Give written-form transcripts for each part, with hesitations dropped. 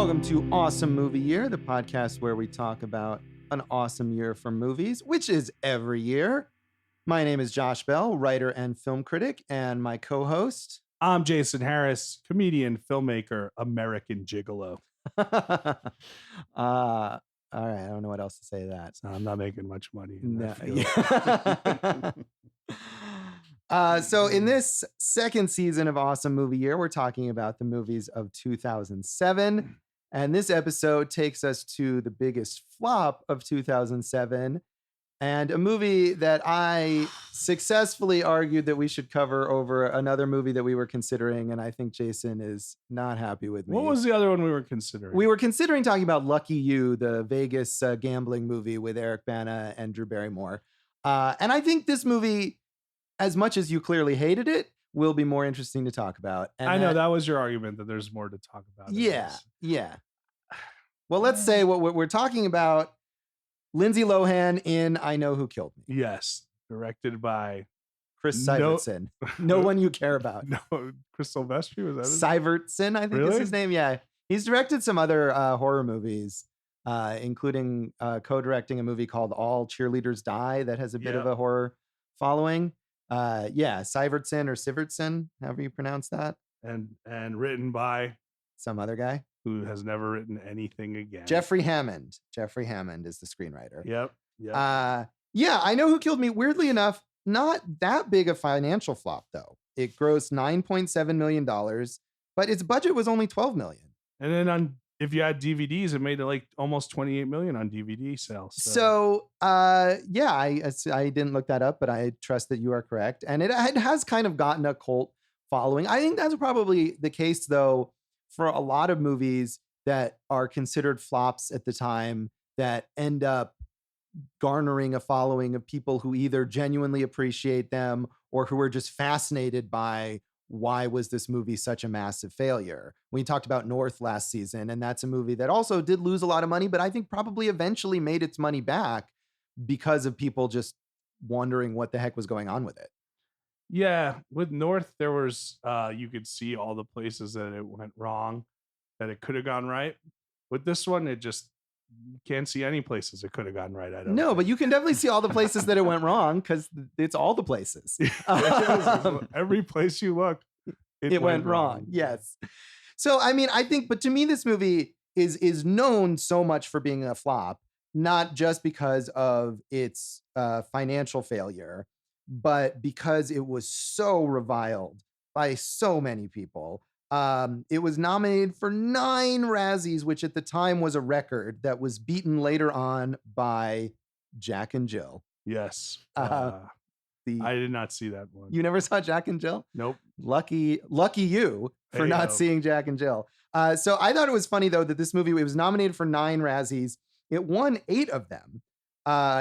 Welcome to Awesome Movie Year, the podcast where we talk about an awesome year for movies, which is every year. My name is Josh Bell, writer and film critic, and my co-host. I'm Jason Harris, comedian, filmmaker, American gigolo. All right, I don't know what else to say to that. So I'm not making much money. So in this second season of Awesome Movie Year, we're talking about the movies of 2007. And this episode takes us to the biggest flop of 2007 and a movie that I successfully argued that we should cover over another movie that we were considering. And I think Jason is not happy with me. What was the other one we were considering? We were considering talking about Lucky You, the Vegas gambling movie with Eric Bana and Drew Barrymore. And I think this movie, as much as you clearly hated it, will be more interesting to talk about. And I know that was your argument that there's more to talk about. Yeah. Well, let's say what we're talking about. Lindsay Lohan in I Know Who Killed Me. Yes. Directed by Chris Sivertson. No one you care about. No, Chris Silvestri, was that his Sivertson, I think is his name. Yeah. He's directed some other horror movies, including co-directing a movie called All Cheerleaders Die that has a bit of a horror following. Sivertson or Sivertson, however you pronounce that. And written by some other guy who has never written anything again. Jeffrey Hammond. Jeffrey Hammond is the screenwriter. Yep. I Know Who Killed Me. Weirdly enough, not that big a financial flop though. It grossed $9.7 million, but its budget was only $12 million. And then if you had DVDs, it made like almost $28 million on DVD sales. I didn't look that up, but I trust that you are correct. And it has kind of gotten a cult following. I think that's probably the case though, for a lot of movies that are considered flops at the time that end up garnering a following of people who either genuinely appreciate them or who are just fascinated by why was this movie such a massive failure. We talked about North last season, and that's a movie that also did lose a lot of money, but I think probably eventually made its money back because of people just wondering what the heck was going on with it. Yeah, with North, there was, you could see all the places that it went wrong, that it could have gone right. With this one, you can't see any places it could have gone right. But you can definitely see all the places that it went wrong because it's all the places. Every place you look, it went wrong. Yes. So, I mean, I think, but to me, this movie is known so much for being a flop, not just because of its financial failure, but because it was so reviled by so many people. It was nominated for 9 Razzies, which at the time was a record that was beaten later on by Jack and Jill. Yes. I did not see that one. You never saw Jack and Jill? Nope. Lucky you for not seeing Jack and Jill. So I thought it was funny, though, that this movie, it was nominated for 9 Razzies. It won 8 of them,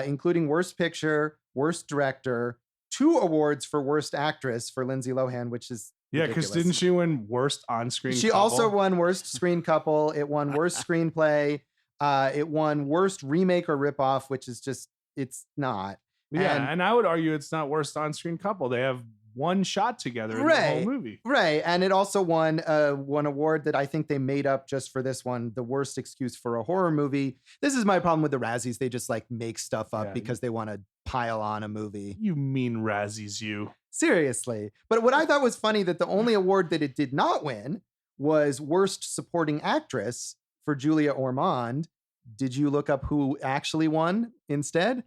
including Worst Picture, Worst Director, 2 awards for Worst Actress for Lindsay Lohan, which is because didn't she win Worst On-Screen She Couple? also won Worst Screen Couple. It won Worst Screenplay. It won Worst Remake or Ripoff, which is just, it's not. Yeah, and I would argue it's not Worst On-Screen Couple. They have one shot together in the whole movie. Right, and it also won one award that I think they made up just for this one, the worst excuse for a horror movie. This is my problem with the Razzies. They just like make stuff up because they want to pile on a movie. You mean Razzies, you. Seriously. But what I thought was funny that the only award that it did not win was Worst Supporting Actress for Julia Ormond. Did you look up who actually won instead?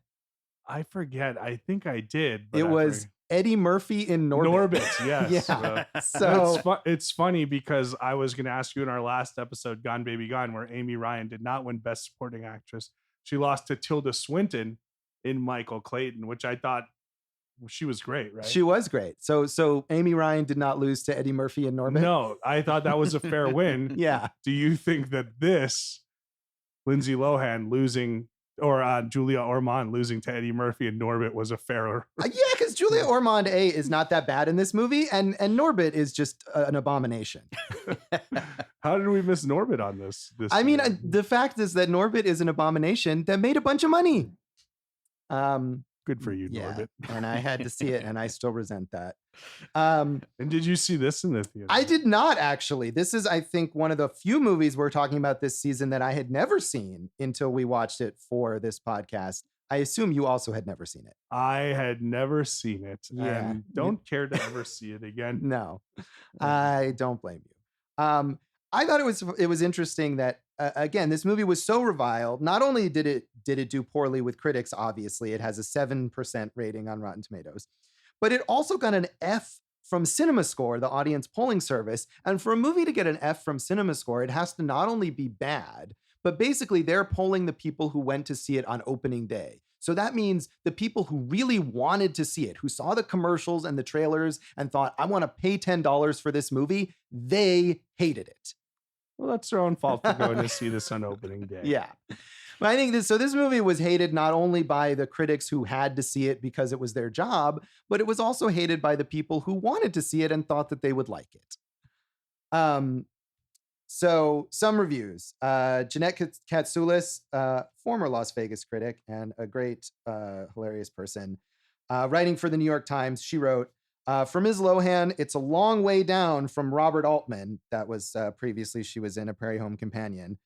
I forget. I think I did. But it was Eddie Murphy in Norbit. Yes. Yeah. So it's funny because I was going to ask you in our last episode, Gone Baby Gone, where Amy Ryan did not win Best Supporting Actress. She lost to Tilda Swinton in Michael Clayton, which I thought she was great, right? She was great. So Amy Ryan did not lose to Eddie Murphy in Norbit? No, I thought that was a fair win. Yeah. Do you think that this, Lindsay Lohan losing, or Julia Ormond losing to Eddie Murphy in Norbit was a fair... Yeah, because Julia Ormond is not that bad in this movie, and Norbit is just an abomination. How did we miss Norbit on this? I mean, the fact is that Norbit is an abomination that made a bunch of money. Good for you, Yeah, Norbit. and I had to see it, and I still resent that. And did you see this in the theater? I did not, actually. This is, I think, one of the few movies we're talking about this season that I had never seen until we watched it for this podcast. I assume you also had never seen it. I had never seen it, Yeah. and don't care to ever see it again. No, I don't blame you. I thought it was interesting that again, this movie was so reviled. Not only did it do poorly with critics, obviously, it has a 7% rating on Rotten Tomatoes, but it also got an F from CinemaScore, the audience polling service. And for a movie to get an F from CinemaScore, it has to not only be bad, but basically they're polling the people who went to see it on opening day. So that means the people who really wanted to see it, who saw the commercials and the trailers and thought, I want to pay $10 for this movie, they hated it. Well, that's their own fault for going to see this on opening day. Yeah. But I think this movie was hated not only by the critics who had to see it because it was their job, but it was also hated by the people who wanted to see it and thought that they would like it. So some reviews. Jeanette Katsoulis, former Las Vegas critic and a great, hilarious person, writing for the New York Times, she wrote, for Ms. Lohan, it's a long way down from Robert Altman, that was previously she was in A Prairie Home Companion,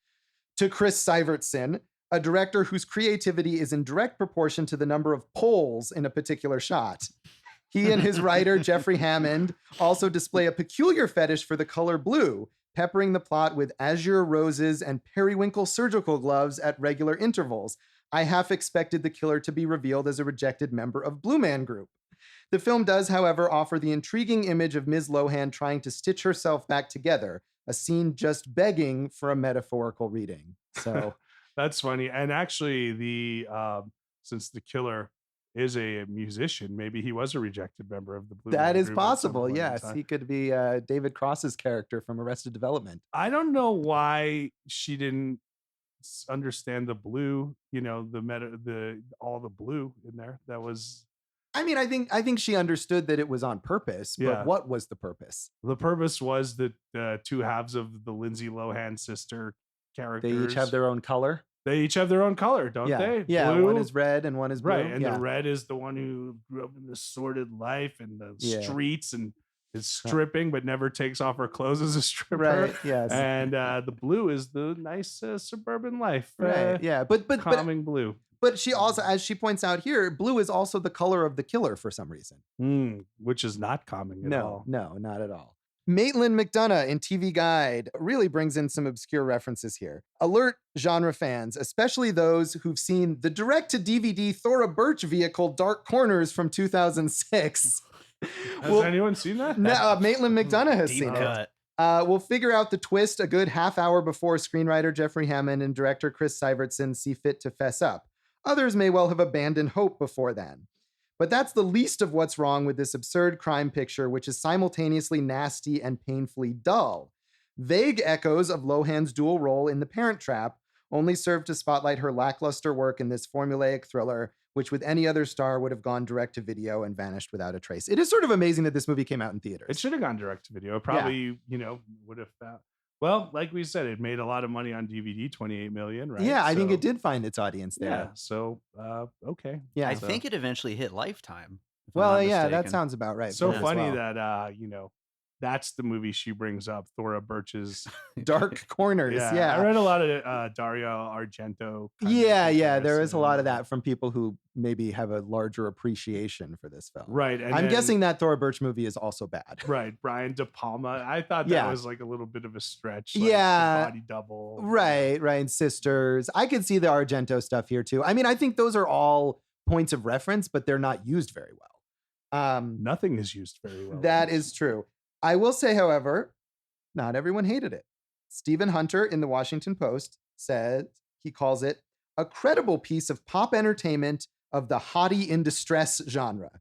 to Chris Sivertson, a director whose creativity is in direct proportion to the number of poles in a particular shot. He and his writer, Jeffrey Hammond, also display a peculiar fetish for the color blue, peppering the plot with azure roses and periwinkle surgical gloves at regular intervals. I half expected the killer to be revealed as a rejected member of Blue Man Group. The film does, however, offer the intriguing image of Ms. Lohan trying to stitch herself back together, a scene just begging for a metaphorical reading. So that's funny. And actually, since the killer is a musician, maybe he was a rejected member of the Blue Man that is Group possible. Yes, he could be David Cross's character from Arrested Development. I don't know why she didn't understand the blue. You know, all the blue in there. That was. I mean, I think she understood that it was on purpose, but what was the purpose? The purpose was that the two halves of the Lindsay Lohan sister characters. They each have their own color. They each have their own color, don't they? Yeah, blue. One is red and one is blue. Right, and the red is the one who grew up in the sordid life and the streets and is stripping but never takes off her clothes as a stripper. Right, yes. And the blue is the nice suburban life. Right, yeah. But calming blue. But she also, as she points out here, blue is also the color of the killer for some reason. Which is not calming at all. No, not at all. Maitland McDonough in TV Guide really brings in some obscure references here. Alert genre fans, especially those who've seen the direct-to-DVD Thora Birch vehicle Dark Corners from 2006. Has anyone seen that? No, Maitland McDonough has Deep seen cut. it. We'll figure out the twist a good half hour before screenwriter Jeffrey Hammond and director Chris Sivertson see fit to fess up. Others may well have abandoned hope before then. But that's the least of what's wrong with this absurd crime picture, which is simultaneously nasty and painfully dull. Vague echoes of Lohan's dual role in The Parent Trap only serve to spotlight her lackluster work in this formulaic thriller, which with any other star would have gone direct to video and vanished without a trace. It is sort of amazing that this movie came out in theaters. It should have gone direct to video. It probably, would have found. Well, like we said, it made a lot of money on DVD, 28 million, right? Yeah, I think it did find its audience there. Yeah, so, okay. Yeah, I think it eventually hit Lifetime. Well, yeah, that sounds about right. So funny that, that's the movie she brings up, Thora Birch's Dark Corners. Yeah. I read a lot of Dario Argento. Yeah. There is a lot of that from people who maybe have a larger appreciation for this film. Right. And I'm guessing that Thora Birch movie is also bad. Right. Brian De Palma. I thought that was like a little bit of a stretch. Like the body double. Right. And Sisters. I could see the Argento stuff here too. I mean, I think those are all points of reference, but they're not used very well. Nothing is used very well. That is true. I will say, however, not everyone hated it. Stephen Hunter in the Washington Post said he calls it a credible piece of pop entertainment of the hottie in distress genre.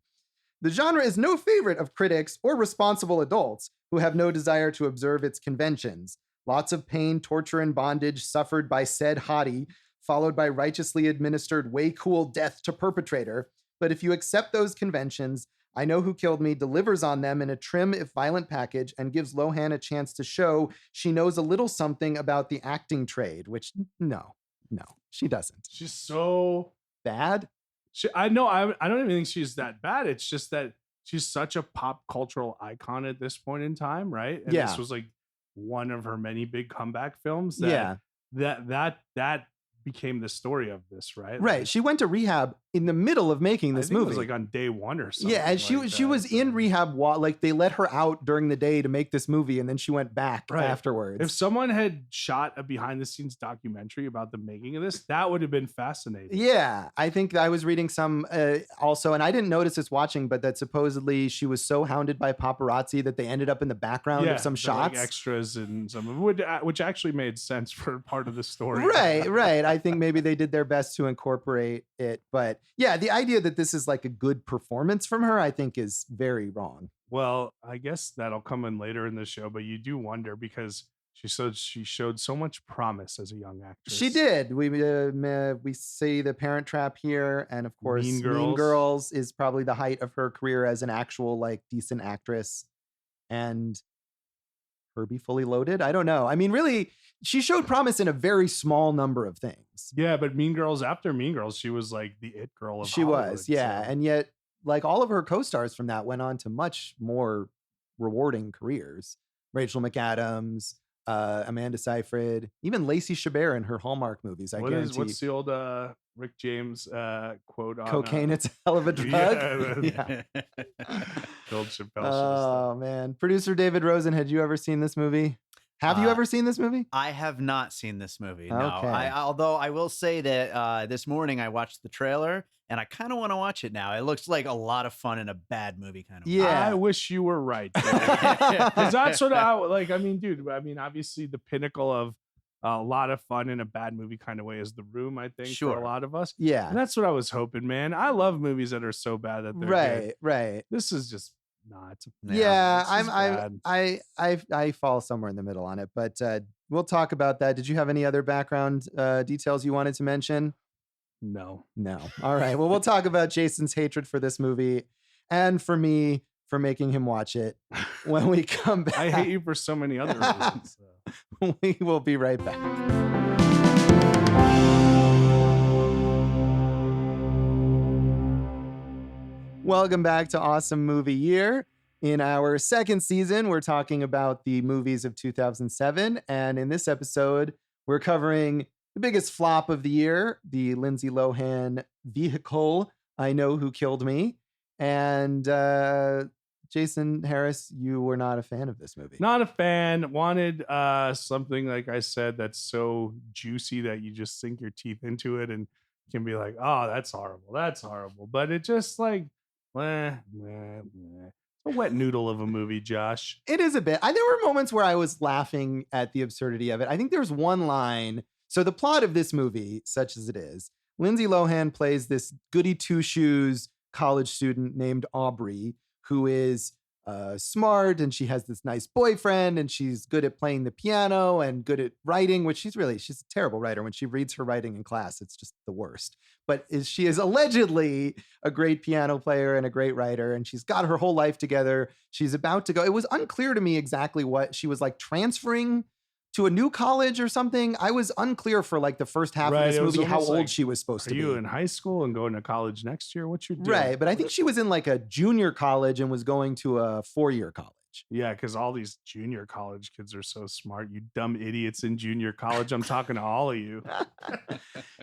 The genre is no favorite of critics or responsible adults who have no desire to observe its conventions. Lots of pain, torture, and bondage suffered by said hottie, followed by righteously administered way cool death to perpetrator. But if you accept those conventions, I Know Who Killed Me delivers on them in a trim if violent package and gives Lohan a chance to show she knows a little something about the acting trade, which no, she doesn't. She's so bad. I know. I don't even think she's that bad. It's just that she's such a pop cultural icon at this point in time, right? And Yeah. this was like one of her many big comeback films. Yeah. That became the story of this, right? Right. Like, She went to rehab in the middle of making I this think movie. it was like on day one or something. Yeah, and she was in rehab while like they let her out during the day to make this movie, and then she went back afterwards. If someone had shot a behind the scenes documentary about the making of this, that would have been fascinating. Yeah, I think I was reading some also, and I didn't notice this watching, but that supposedly she was so hounded by paparazzi that they ended up in the background of some shots, like extras, and some which actually made sense for part of the story. Right. I think maybe they did their best to incorporate it, but yeah, the idea that this is like a good performance from her, I think, is very wrong. Well, I guess that'll come in later in the show, but you do wonder because she showed so much promise as a young actress. She did. We see The Parent Trap here, and of course, Mean Girls is probably the height of her career as an actual like decent actress. And Herbie Fully Loaded. I don't know. I mean, really, she showed promise in a very small number of things. Yeah, but Mean Girls, after Mean Girls, she was like the it girl of Hollywood. Was, yeah. So. And yet, like all of her co-stars from that went on to much more rewarding careers. Rachel McAdams, Amanda Seyfried, even Lacey Chabert in her Hallmark movies. What's the old Rick James quote on cocaine? It's a hell of a drug. Yeah. Old Chappelle. Oh man, producer David Rosen, had you ever seen this movie? Have you ever seen this movie? I have not seen this movie. No, okay. Although I will say that this morning I watched the trailer and I kind of want to watch it now. It looks like a lot of fun in a bad movie kind of way. Yeah, I wish you were right. Because that's sort of like, I mean, dude, obviously the pinnacle of a lot of fun in a bad movie kind of way is The Room, I think, for a lot of us. Yeah. And that's what I was hoping, man. I love movies that are so bad that they're good. Right. This is just not. Yeah, I fall somewhere in the middle on it, but we'll talk about that. Did you have any other background details you wanted to mention? No. All right. Well, we'll talk about Jason's hatred for this movie and for me for making him watch it when we come back. I hate you for so many other reasons. So. We will be right back. Welcome back to Awesome Movie Year. In our second season, we're talking about the movies of 2007. And in this episode, we're covering the biggest flop of the year, the Lindsay Lohan vehicle, I Know Who Killed Me. And Jason Harris, you were not a fan of this movie. Not a fan. Wanted something, like I said, that's so juicy that you just sink your teeth into it and can be like, oh, that's horrible. But it just like, it's a wet noodle of a movie, Josh. It is a bit. There were moments where I was laughing at the absurdity of it. I think there's one line. So the plot of this movie, such as it is, Lindsay Lohan plays this goody two-shoes college student named Aubrey, who is smart, and she has this nice boyfriend, and she's good at playing the piano and good at writing, which she's a terrible writer. When she reads her writing in class, it's just the worst. But she is allegedly a great piano player and a great writer, and she's got her whole life together. She's about to go. It was unclear to me exactly what she was like, transferring to a new college or something. I was unclear for like the first half of this movie how old she was supposed to be. Are you in high school and going to college next year? What's your deal? Right, but I think she was in like a junior college and was going to a 4-year college. Yeah, because all these junior college kids are so smart. You dumb idiots in junior college. I'm talking to all of you.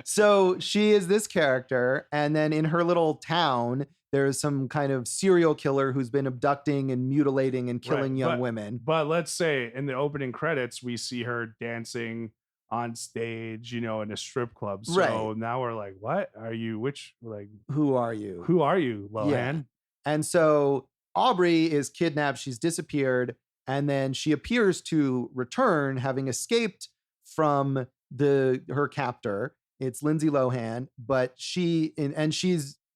So she is this character, and then in her little town, there's some kind of serial killer who's been abducting and mutilating and killing young women. But let's say in the opening credits, we see her dancing on stage, in a strip club. So now we're like, what are you? Who are you, Lohan? Yeah. And so Aubrey is kidnapped. She's disappeared. And then she appears to return, having escaped from her captor. It's Lindsay Lohan, but she's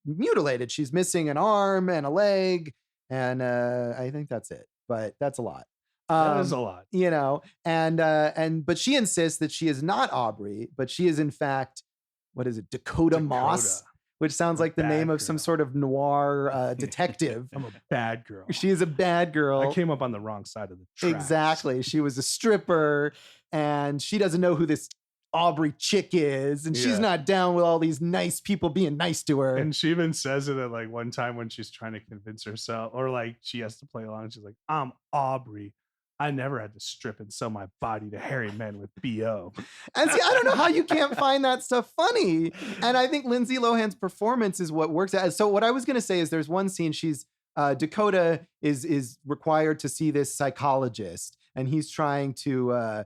mutilated. She's missing an arm and a leg, and I think that's it. But that's a lot. That is a lot, but she insists that she is not Aubrey, but she is in fact, what is it, Dakota Moss, which sounds like the name of some sort of noir detective. I'm a bad girl. She is a bad girl. I came up on the wrong side of the tracks. Exactly. She was a stripper, and she doesn't know who this Aubrey chick is, and she's not down with all these nice people being nice to her. And she even says it at like one time when she's trying to convince herself, or like she has to play along. She's like, I'm Aubrey. I never had to strip and sell my body to hairy men with BO. And see, I don't know how you can't find that stuff funny. And I think Lindsay Lohan's performance is what works. So what I was going to say is there's one scene Dakota is required to see this psychologist, and he's trying to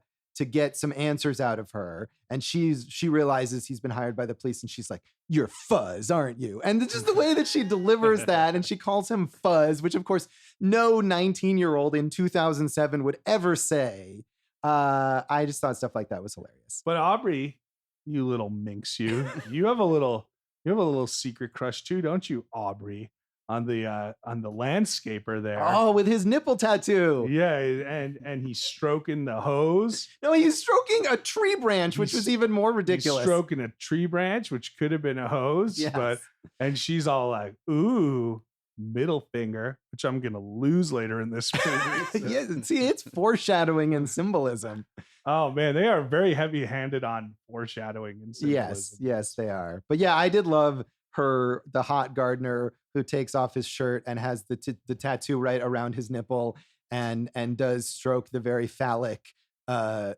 get some answers out of her. And she realizes he's been hired by the police, and she's like, "You're Fuzz, aren't you?" And just the way that she delivers that, and she calls him Fuzz, which of course no 19-year-old in 2007 would ever say. I just thought stuff like that was hilarious. But Aubrey, you little minx, you have a little secret crush too, don't you, Aubrey? On the landscaper there. Oh, with his nipple tattoo. Yeah, and he's stroking the hose. No, he's stroking a tree branch, which was even more ridiculous. He's stroking a tree branch, which could have been a hose. Yes. And she's all like, ooh, middle finger, which I'm gonna lose later in this movie. So. Yeah, see, it's foreshadowing and symbolism. Oh man, they are very heavy-handed on foreshadowing and symbolism. Yes, they are. But yeah, I did love the hot gardener who takes off his shirt and has the tattoo right around his nipple and does stroke the very phallic. I'm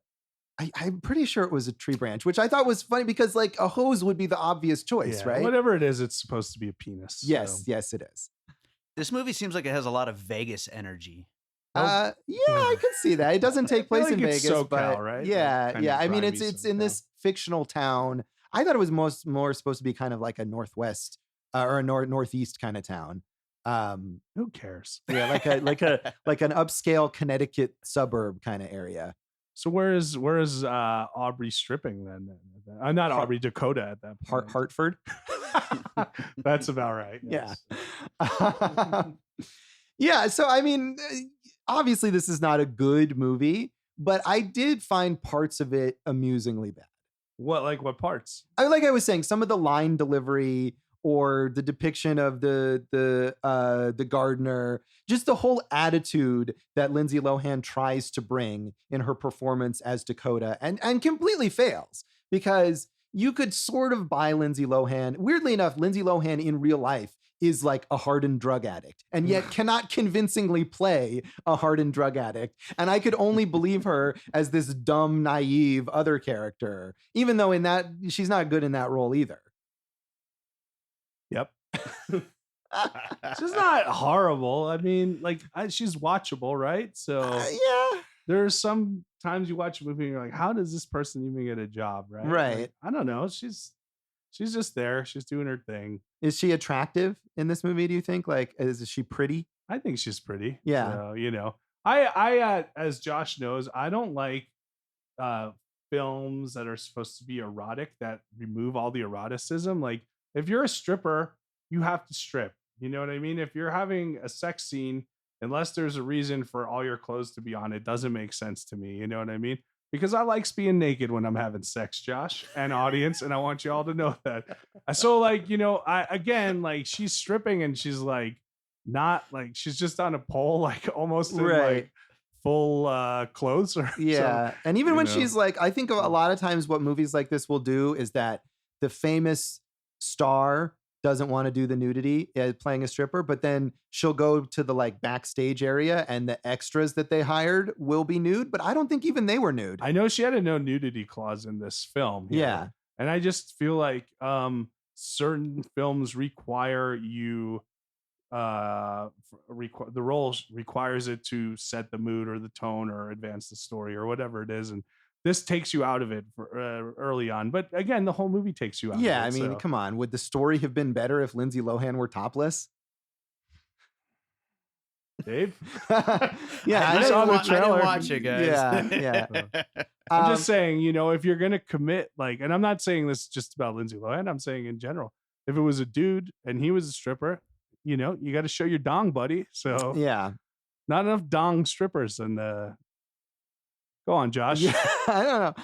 pretty sure it was a tree branch, which I thought was funny because like a hose would be the obvious choice, right? Whatever it is, it's supposed to be a penis. Yes, it is. This movie seems like it has a lot of Vegas energy. Yeah, I can see that. It doesn't take place in Vegas, SoCal, but right? Yeah. I mean, it's SoCal. in this fictional town. I thought it was more supposed to be kind of like a northwest or a northeast kind of town. Who cares? Yeah, like an upscale Connecticut suburb kind of area. So where is Aubrey stripping then? Not Aubrey, Dakota at that point. Hartford. That's about right. Yes. Yeah. Yeah. So I mean, obviously this is not a good movie, but I did find parts of it amusingly bad. What parts? Like I was saying, some of the line delivery or the depiction of the gardener, just the whole attitude that Lindsay Lohan tries to bring in her performance as Dakota and completely fails, because you could sort of buy Lindsay Lohan. Weirdly enough, Lindsay Lohan in real life is like a hardened drug addict and yet cannot convincingly play a hardened drug addict. And I could only believe her as this dumb, naive other character, even though in that she's not good in that role either. Yep. She's not horrible. I mean, like she's watchable, right? So yeah. There's some times you watch a movie and you're like, how does this person even get a job? Right. Right. Like, I don't know. She's just there. She's doing her thing. Is she attractive in this movie, do you think? Like, is she pretty? I think she's pretty. Yeah. So, I as Josh knows, I don't like films that are supposed to be erotic that remove all the eroticism. Like, if you're a stripper, you have to strip. You know what I mean? If you're having a sex scene, unless there's a reason for all your clothes to be on, it doesn't make sense to me. You know what I mean? Because I like being naked when I'm having sex, Josh, and audience, and I want you all to know that. So, like, she's stripping and she's like, not like she's just on a pole, like almost in like full clothes. Yeah. And even when she's like, I think a lot of times what movies like this will do is that the famous star doesn't want to do the nudity playing a stripper, but then she'll go to the like backstage area and the extras that they hired will be nude, but I don't think even they were nude. I know she had a no nudity clause in this film. Yeah. And I just feel like certain films require you the role requires it to set the mood or the tone or advance the story or whatever it is, and this takes you out of it for, early on. But again, the whole movie takes you out of it. Yeah, I mean, come on. Would the story have been better if Lindsay Lohan were topless? Dave? Yeah, I didn't watch it, guys. Yeah. I'm just saying, if you're going to commit, like, and I'm not saying this just about Lindsay Lohan, I'm saying in general, if it was a dude and he was a stripper, you got to show your dong, buddy. So yeah, not enough dong strippers and go on, Josh. Yeah, I don't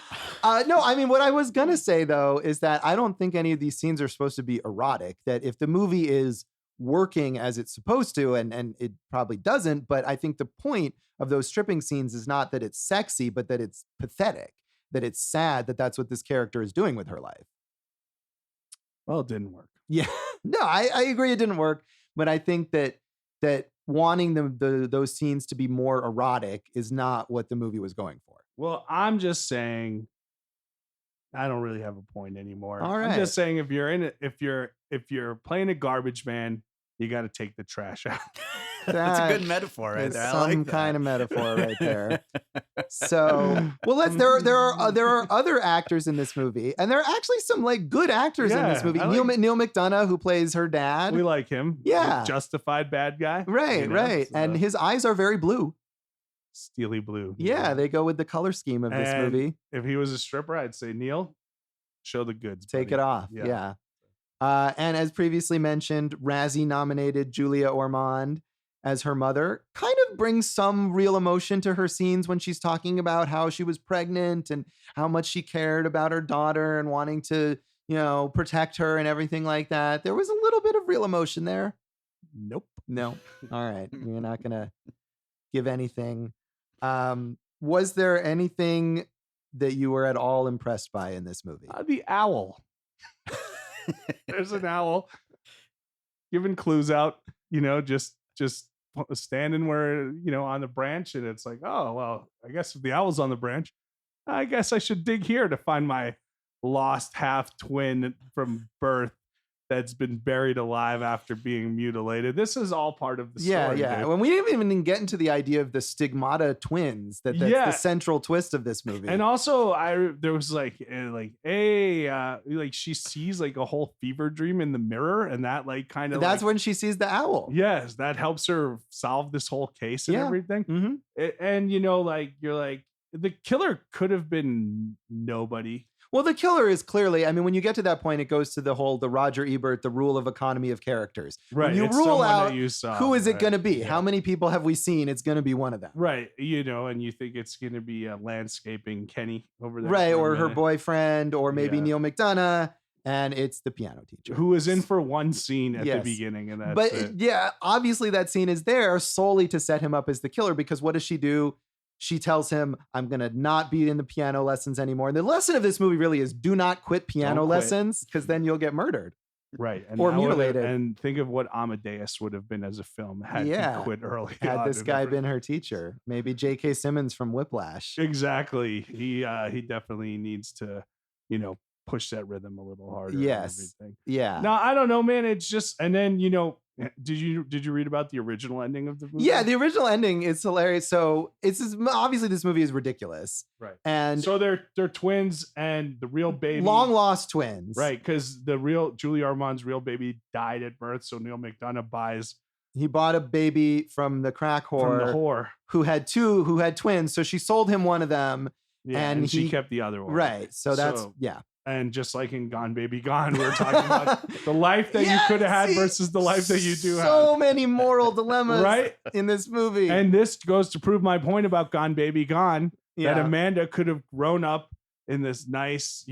know. No, I mean, what I was going to say, though, is that I don't think any of these scenes are supposed to be erotic, that if the movie is working as it's supposed to, and it probably doesn't, but I think the point of those stripping scenes is not that it's sexy, but that it's pathetic. that it's sad that that's what this character is doing with her life. Well, it didn't work. Yeah, no, I agree it didn't work, but I think that wanting those scenes to be more erotic is not what the movie was going for. Well, I'm just saying, I don't really have a point anymore. All right. I'm just saying, if you're in it, if you're playing a garbage man, you got to take the trash out. That's a good metaphor right there. I like Some that. kind of metaphor right there. So, well, there are other actors in this movie, and there are actually some like good actors in this movie. Neal McDonough, who plays her dad. We like him. Yeah. Justified bad guy. Right, right. So And his eyes are very blue. steely blue. Yeah, they go with the color scheme of this And movie. If he was a stripper, I'd say, Neal, show the goods. Take buddy. it off. Yeah. And as previously mentioned, Razzie nominated Julia Ormond as her mother. Kind of brings some real emotion to her scenes when she's talking about how she was pregnant and how much she cared about her daughter and wanting to, protect her and everything like that. There was a little bit of real emotion there. Nope. No. All right. You're not going to give anything. Was there anything that you were at all impressed by in this movie? The owl. There's an owl giving clues out, just standing where, on the branch. And it's like, oh, well, I guess if the owl's on the branch, I guess I should dig here to find my lost half twin from birth that's been buried alive after being mutilated. This is all part of the story. Yeah. Dude. When we didn't even get into the idea of the stigmata twins, that's the central twist of this movie. And also, there was she sees like a whole fever dream in the mirror, and that that's when she sees the owl. Yes, that helps her solve this whole case and everything. Mm-hmm. And you're like, the killer could have been nobody. Well, the killer is clearly, when you get to that point, it goes to the Roger Ebert, the rule of economy of characters. Right. When you it's rule out who is it right? going to be? Yeah. How many people have we seen? It's going to be one of them. Right. And you think it's going to be landscaping Kenny over there. Right. Or her boyfriend, or maybe Neal McDonough. And it's the piano teacher. Who was in for one scene at the beginning. And that's it. Obviously that scene is there solely to set him up as the killer, because what does she do? She tells him, I'm going to not be in the piano lessons anymore. And the lesson of this movie really is do not quit piano lessons, because then you'll get murdered. Right. And or mutilated. And think of what Amadeus would have been as a film had he quit early. Had this guy been her teacher. Maybe J.K. Simmons from Whiplash. Exactly. He definitely needs to, push that rhythm a little harder. Yes. And everything. Yeah. No, I don't know, man. It's just, and then, did you read about the original ending of the movie? Yeah, the original ending is hilarious. So obviously this movie is ridiculous. Right. And so they're twins, and the real baby, long lost twins. Right. Because the real Julie Armand's real baby died at birth. So Neal McDonough he bought a baby from the crack whore, from the whore who had twins. So she sold him one of them. Yeah, and she kept the other one. Right. So that's And just like in Gone Baby Gone, we were talking about the life that you could have had versus the life that you do have. So many moral dilemmas right? in this movie. And this goes to prove my point about Gone Baby Gone, that Amanda could have grown up in this nice,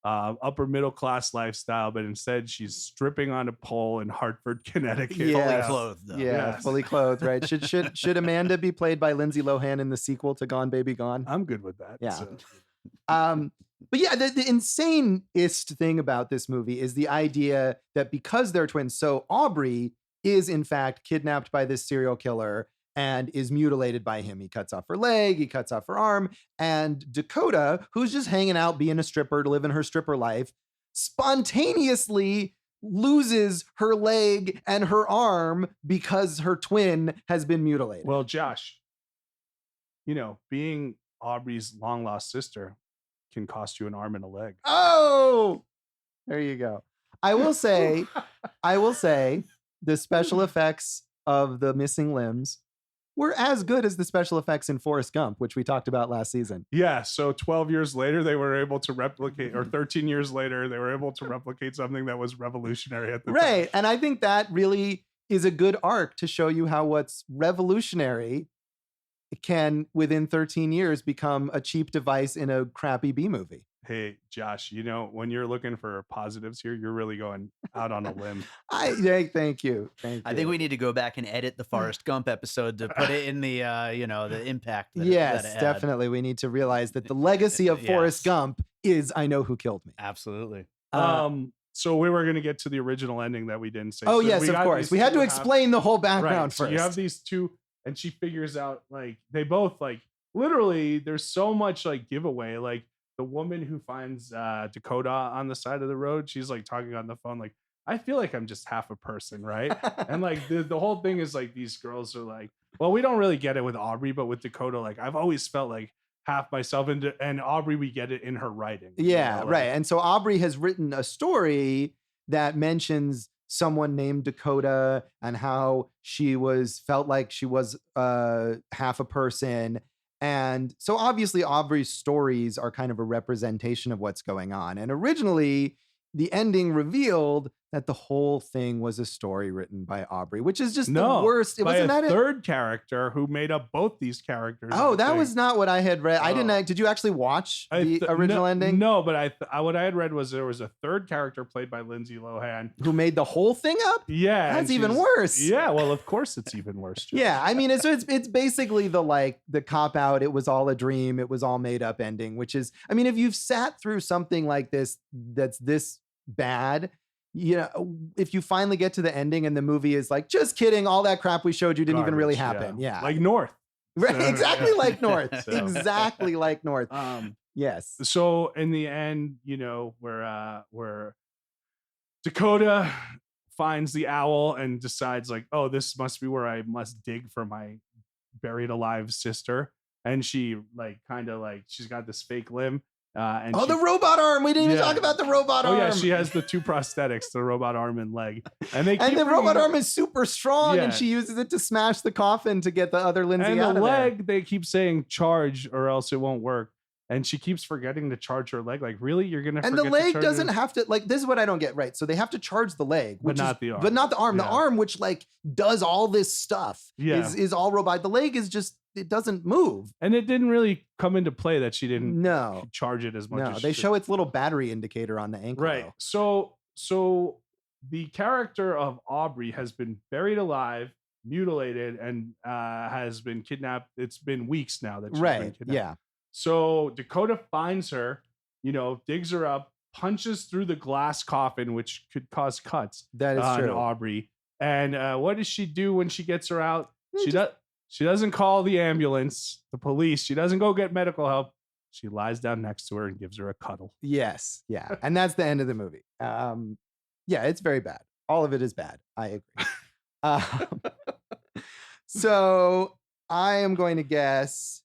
upper middle class lifestyle, but instead she's stripping on a pole in Hartford, Connecticut. Fully clothed, though. Yeah, fully clothed, right? Should Amanda be played by Lindsay Lohan in the sequel to Gone Baby Gone? I'm good with that. Yeah. So. But yeah, the insanest thing about this movie is the idea that because they're twins, so Aubrey is in fact kidnapped by this serial killer and is mutilated by him. He cuts off her leg, he cuts off her arm, and Dakota, who's just hanging out being a stripper, living her stripper life, spontaneously loses her leg and her arm because her twin has been mutilated. Well, Josh, being Aubrey's long lost sister can cost you an arm and a leg. Oh, there you go. I will say the special effects of the missing limbs were as good as the special effects in Forrest Gump, which we talked about last season. Yeah. So 12 years later, they were able to replicate, or 13 years later, they were able to replicate something that was revolutionary at the time. Right. And I think that really is a good arc to show you how what's revolutionary can, within 13 years, become a cheap device in a crappy B movie. Hey, Josh, you know, when you're looking for positives here, you're really going out on a limb. Thank you. I think we need to go back and edit the Forrest Gump episode to put it in the the impact that Yes, it had. definitely. We need to realize that the legacy of Forrest Gump is I Know Who Killed Me. Absolutely. So we were going to get to the original ending that we didn't say. Oh, So yes, of course. We had to explain the whole background So first. you have these two, and she figures out like they both like literally. There's so much like giveaway. Like the woman who finds Dakota on the side of the road, she's like talking on the phone, like, I feel like I'm just half a person, right? And like the whole thing is like these girls are like, well, we don't really get it with Aubrey, but with Dakota, like I've always felt like half myself, and Aubrey, we get it in her writing. Yeah, you know, like, right. And so Aubrey has written a story that mentions someone named Dakota and how she felt like she was half a person. And so obviously Aubrey's stories are kind of a representation of what's going on. And originally the ending revealed that the whole thing was a story written by Aubrey, which is just the worst. It by wasn't a that third character who made up both these characters. Oh, that was not what I had read. I didn't. Did you actually watch the original ending? No, but what I had read was there was a third character played by Lindsay Lohan who made the whole thing up. Yeah, that's even worse. Yeah, well, of course it's even worse. Josh. Yeah, I mean, it's basically the cop out. It was all a dream. It was all made up ending. Which is, I mean, if you've sat through something like this that's this bad, you know, if you finally get to the ending and the movie is like, just kidding, all that crap we showed you didn't even really happen. Yeah. Like North. Right, exactly like North. Exactly like North. Yes. So in the end, you know, where Dakota finds the owl and decides like, oh, this must be where I must dig for my buried alive sister. And she like kind of like she's got this fake limb. And the robot arm. We didn't even talk about the robot arm. Oh yeah, she has the two prosthetics, the robot arm and leg. And the robot arm is super strong, and she uses it to smash the coffin to get the other Lindsay out of there. And the leg, they keep saying charge or else it won't work. And she keeps forgetting to charge her leg. Like, really? You're gonna and the leg doesn't have to, like, this is what I don't get, right? So they have to charge the leg, but not the arm. But not the arm. Yeah. The arm, which like does all this stuff, is all robot. The leg is just, it doesn't move. And it didn't really come into play that she didn't charge it as much. No, they show its little battery indicator on the ankle. Right. Though. So the character of Aubrey has been buried alive, mutilated, and has been kidnapped. It's been weeks now that she's been kidnapped. Yeah. So Dakota finds her, you know, digs her up, punches through the glass coffin, which could cause cuts. That is true. Aubrey. And what does she do when she gets her out? She doesn't call the ambulance, the police. She doesn't go get medical help. She lies down next to her and gives her a cuddle. Yes. Yeah. And that's the end of the movie. Yeah, it's very bad. All of it is bad. I agree. So I am going to guess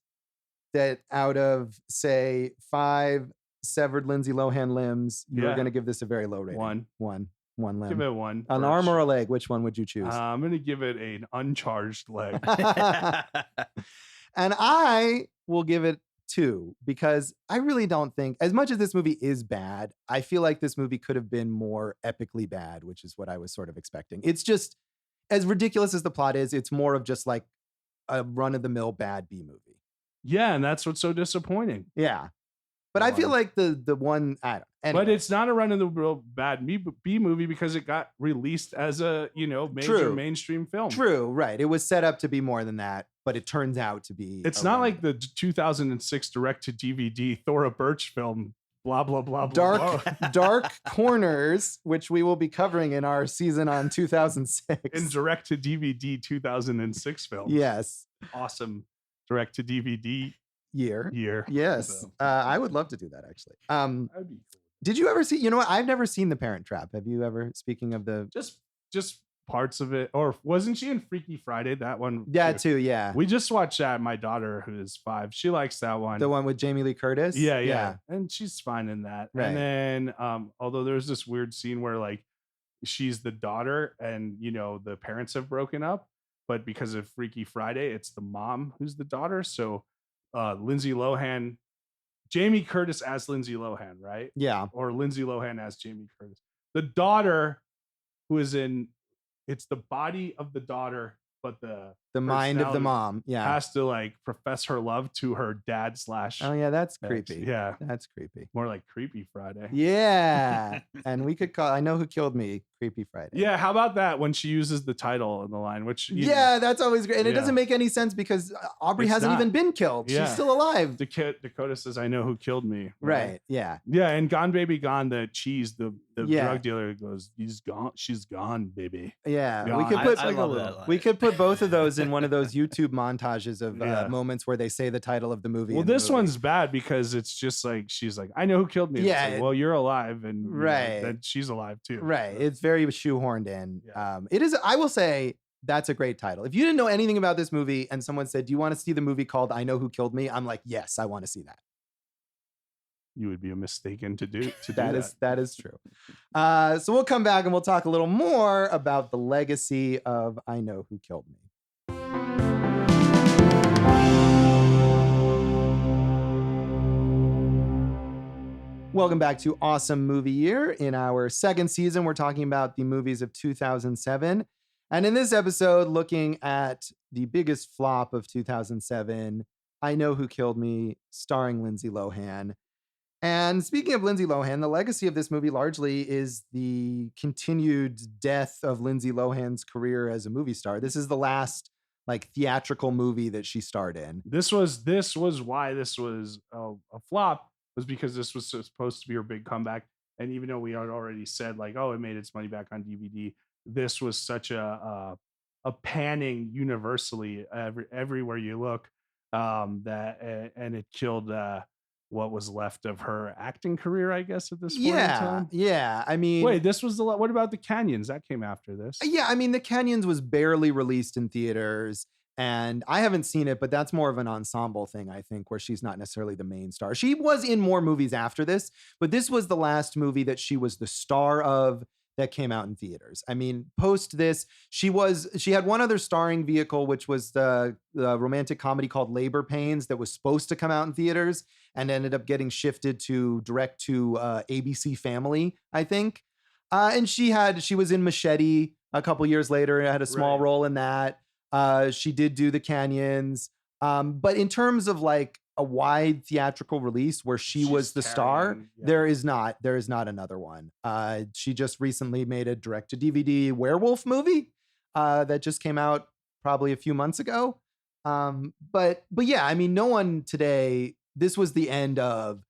that out of, say, 5 severed Lindsay Lohan limbs, you're going to give this a very low rating. One limb. Give it 1. An arm or a leg? Which one would you choose? I'm going to give it an uncharged leg. And I will give it 2 because I really don't think, as much as this movie is bad, I feel like this movie could have been more epically bad, which is what I was sort of expecting. It's just, as ridiculous as the plot is, it's more of just like a run-of-the-mill bad B movie. Yeah, and that's what's so disappointing. Yeah. But I feel like the one, I don't know. Anyway. But it's not a run-of-the-mill bad B movie because it got released as a, you know, major mainstream film. True, right. It was set up to be more than that, but it turns out to be. It's not like the 2006 direct-to-DVD Thora Birch film, blah, blah, blah, blah. Dark Corners, which we will be covering in our season on 2006. In direct-to-DVD 2006 film. Yes. Awesome direct-to-DVD year. Yes. So. I would love to do that, actually. That'd be cool. Did you ever see, you know what? I've never seen The Parent Trap. Have you ever, speaking of the... Just parts of it. Or wasn't she in Freaky Friday? That one? Yeah, too, yeah. We just watched that. My daughter, who is 5, she likes that one. The one with Jamie Lee Curtis? Yeah. And she's fine in that. Right. And then, although there's this weird scene where like she's the daughter and, you know, the parents have broken up, but because of Freaky Friday, it's the mom who's the daughter. So Lindsay Lohan, Jamie Curtis as Lindsay Lohan, right? Yeah. Or Lindsay Lohan as Jamie Curtis. The daughter who is in, it's the body of the daughter, but the The mind of the personality mom. Yeah. has to like profess her love to her dad slash. Oh yeah, that's ex. creepy. Yeah, That's creepy. more like Creepy Friday. Yeah. And we could call I Know Who Killed Me Creepy Friday. Yeah, how about that when she uses the title in the line, which Yeah, that's always great. And it Yeah. doesn't make any sense because Aubrey It's hasn't not. even been killed. Yeah. She's still alive. Dakota says, "I know who killed me." Right. Yeah. Yeah, and Gone Baby Gone, the cheese, the Yeah. drug dealer goes, "He's gone. She's gone, baby." Yeah. Gone. We could put I love that line. we could put both of those in one of those YouTube montages of Yeah. moments where they say the title of the movie. Well, in the this movie. one's bad because it's just like she's like, "I know who killed me." It's Yeah, like, well, you're alive, and Right. then she's alive too. right. It's very shoehorned in. Yeah. It is. I will say that's a great title. If you didn't know anything about this movie and someone said, "Do you want to see the movie called I Know Who Killed Me?" I'm like, yes, I want to see that. You would be a mistaken to do That is true. So we'll come back and we'll talk a little more about the legacy of I Know Who Killed Me. Welcome back to Awesome Movie Year. In our second season, we're talking about the movies of 2007. And in this episode, looking at the biggest flop of 2007, I Know Who Killed Me, starring Lindsay Lohan. And speaking of Lindsay Lohan, the legacy of this movie largely is the continued death of Lindsay Lohan's career as a movie star. This is the last like theatrical movie that she starred in. This was why this was a flop, was because this was supposed to be her big comeback. And even though we had already said like, oh, it made its money back on DVD, this was such a panning universally everywhere you look, that and it killed what was left of her acting career, I guess, at this point in time. Yeah. I mean, Wait, this was what about The Canyons? That came after this. yeah, I mean, The Canyons was barely released in theaters, and I haven't seen it, but that's more of an ensemble thing, I think, where she's not necessarily the main star. She was in more movies after this, but this was the last movie that she was the star of that came out in theaters. I mean, post this, she had one other starring vehicle, which was the romantic comedy called Labor Pains that was supposed to come out in theaters and ended up getting shifted to direct to ABC Family, I think. And she was in Machete a couple years later and had a small role in that. She did do The Canyons. But in terms of like a wide theatrical release where she's was the star, yeah. there is not another one. She just recently made a direct to DVD werewolf movie that just came out probably a few months ago. But yeah, I mean, no one today, this was the end of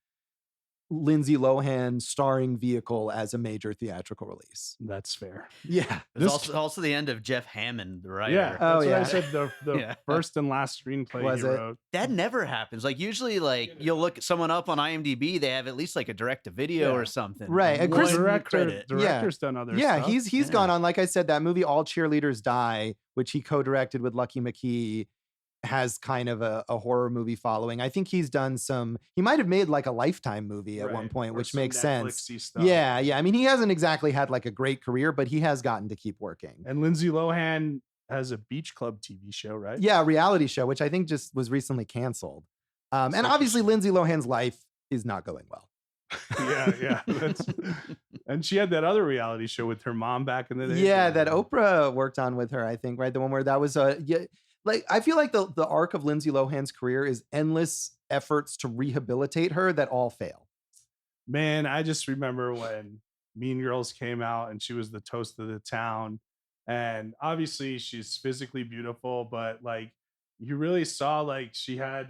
Lindsay Lohan starring vehicle as a major theatrical release. That's fair. Yeah. It's also the end of Jeff Hammond, the writer. Yeah. Oh, That's yeah. what I said. The Yeah. first and last screenplay Was he it? wrote. That never happens. Like usually, like you'll look someone up on IMDb, they have at least like a direct to video Yeah. or something. Right. And One Chris- credit. Director's done other Yeah, stuff. he's Yeah. gone on, like I said, that movie All Cheerleaders Die, which he co-directed with Lucky McKee, has kind of a horror movie following. I think he's done he might have made like a Lifetime movie at one Right. point, Or which some makes sense. Netflixy stuff. Yeah. I mean, he hasn't exactly had like a great career, but he has gotten to keep working. And Lindsay Lohan has a Beach Club TV show, right? Yeah, a reality show, which I think just was recently canceled. And Such a obviously shame. Lindsay Lohan's life is not going well. yeah. And she had that other reality show with her mom back in the day. Yeah, that Oprah worked on with her, I think, right? The one where that was like I feel like the arc of Lindsay Lohan's career is endless efforts to rehabilitate her that all fail. Man, I just remember when Mean Girls came out and she was the toast of the town. And obviously she's physically beautiful, but like you really saw like she had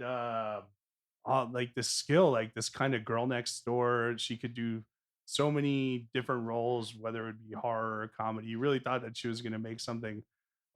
like this skill, like this kind of girl next door. She could do so many different roles, whether it be horror or comedy. You really thought that she was going to make something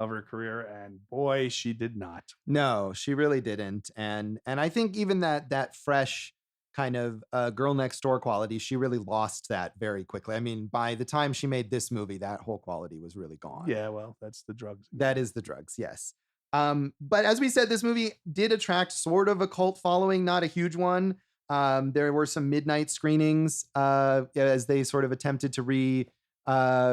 of her career, and boy, she did not. No, she really didn't. And I think even that fresh kind of girl next door quality, she really lost that very quickly. I mean, by the time she made this movie, that whole quality was really gone. Yeah, well, that's the drugs. That is the drugs, yes. But as we said, this movie did attract sort of a cult following, not a huge one. There were some midnight screenings as they sort of attempted to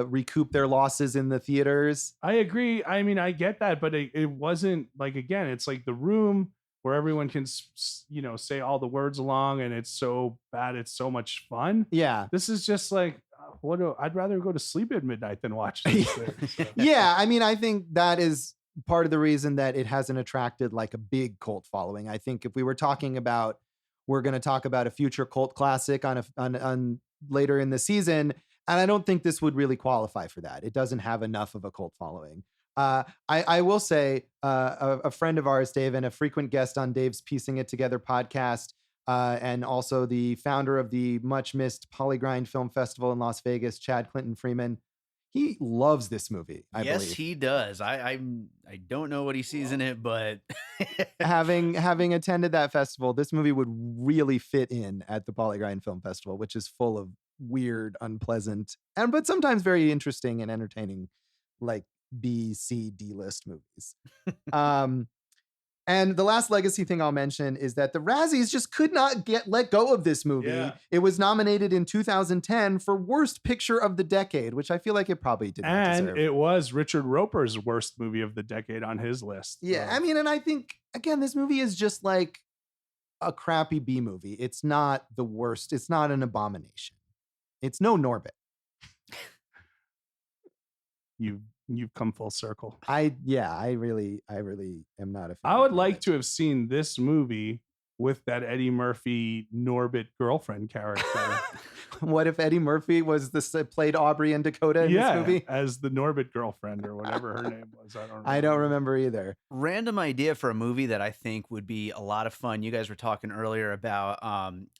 recoup their losses in the theaters. I agree. I mean, I get that, but it wasn't like, again, it's like The Room where everyone can, say all the words along and it's so bad. It's so much fun. Yeah. This is just like, I'd rather go to sleep at midnight than watch this. Yeah. I mean, I think that is part of the reason that it hasn't attracted like a big cult following. I think if we were talking about, we're going to talk about a future cult classic on later in the season, and I don't think this would really qualify for that. It doesn't have enough of a cult following. I will say a friend of ours, Dave, and a frequent guest on Dave's Piecing It Together podcast, and also the founder of the much missed Polygrind Film Festival in Las Vegas, Chad Clinton Freeman. He loves this movie. I yes, believe. He does. I don't know what he sees in it, but having attended that festival, this movie would really fit in at the Polygrind Film Festival, which is full of weird, unpleasant, but sometimes very interesting and entertaining, like B, C, D list movies. And the last legacy thing I'll mention is that the Razzies just could not let go of this movie. Yeah. It was nominated in 2010 for Worst Picture of the Decade, which I feel like it probably didn't deserve. And it was Richard Roper's worst movie of the decade on his list. Yeah, I mean, and I think, again, this movie is just like a crappy B movie. It's not the worst. It's not an abomination. It's no Norbit. You've come full circle. I really am not a fan. I would like to have seen this movie with that Eddie Murphy Norbit girlfriend character. What if Eddie Murphy played Aubrey and Dakota in this movie? As the Norbit girlfriend or whatever her name was. I don't remember either. Random idea for a movie that I think would be a lot of fun. You guys were talking earlier about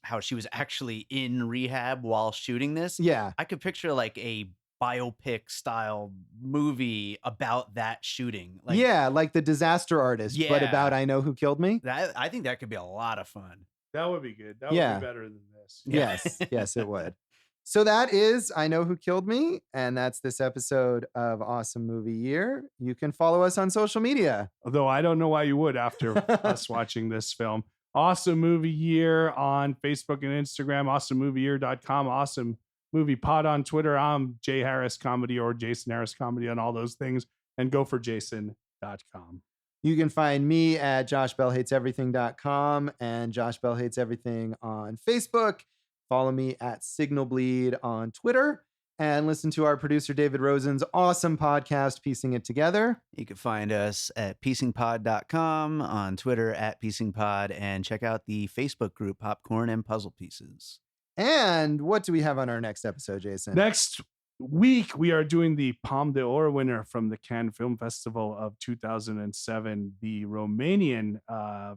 how she was actually in rehab while shooting this. Yeah. I could picture like a biopic style movie about that shooting. Like The Disaster Artist, but about I Know Who Killed Me. I think that could be a lot of fun. That would be good. That would be better than this. Yes, it would. So that is I Know Who Killed Me, and that's this episode of Awesome Movie Year. You can follow us on social media. Although I don't know why you would after us watching this film. Awesome Movie Year on Facebook and Instagram, awesomemovieyear.com, Awesome Movie Pod on Twitter. I'm Jay Harris Comedy or Jason Harris Comedy on all those things, and goforjason.com. You can find me at joshbellhateseverything.com and Josh Bell Hates Everything on Facebook. Follow me at Signal Bleed on Twitter, and listen to our producer David Rosen's awesome podcast, Piecing It Together. You can find us at piecingpod.com, on Twitter at piecingpod, and check out the Facebook group Popcorn and Puzzle Pieces. And what do we have on our next episode, Jason? Next week, we are doing the Palme d'Or winner from the Cannes Film Festival of 2007, the Romanian,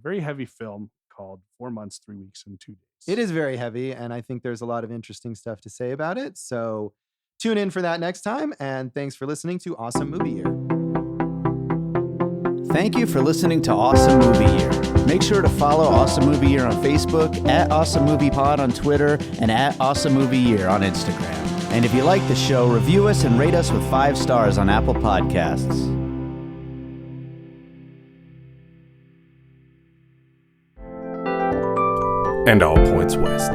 very heavy film called 4 Months, 3 Weeks, and 2 Days. It is very heavy, and I think there's a lot of interesting stuff to say about it. So tune in for that next time, and thanks for listening to Awesome Movie Year. Thank you for listening to Awesome Movie Year. Make sure to follow Awesome Movie Year on Facebook, at Awesome Movie Pod on Twitter, and at Awesome Movie Year on Instagram. And if you like the show, review us and rate us with 5 stars on Apple Podcasts. And all points west.